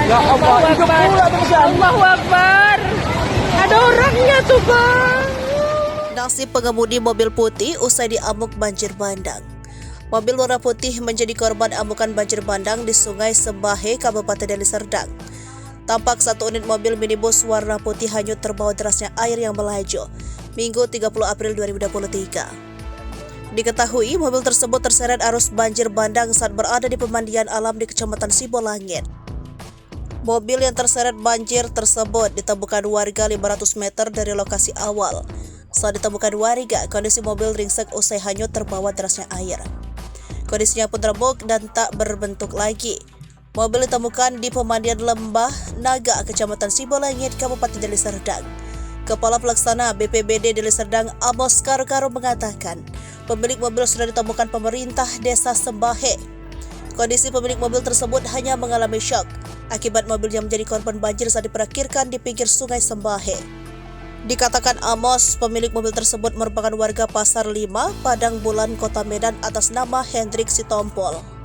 Ya Allah, itu pula teman. Allahu Akbar. Ada orangnya tuh, Bang. Nasib pengemudi mobil putih usai diamuk banjir bandang. Mobil warna putih menjadi korban amukan banjir bandang di Sungai Sembahe, Kabupaten Deli Serdang. Tampak satu unit mobil minibus warna putih hanyut terbawa derasnya air yang melaju, Minggu 30 April 2023. Diketahui mobil tersebut terseret arus banjir bandang saat berada di pemandian alam di Kecamatan Sibolangit. Mobil yang terseret banjir tersebut ditemukan warga 500 meter dari lokasi awal. Saat ditemukan warga, kondisi mobil ringsek usai hanyut terbawa derasnya air. Kondisinya pun remuk dan tak berbentuk lagi. Mobil ditemukan di pemandian Lembah Naga, Kecamatan Sibolangit, Kabupaten Deli Serdang. Kepala Pelaksana BPBD Deli Serdang, Amos Karo mengatakan, pemilik mobil sudah ditemukan pemerintah Desa Sembahe. Kondisi pemilik mobil tersebut hanya mengalami syok akibat mobilnya menjadi korban banjir saat diparkirkan di pinggir Sungai Sembahe. Dikatakan Amos, pemilik mobil tersebut merupakan warga Pasar 5, Padang Bulan, Kota Medan atas nama Hendrik Sitompol.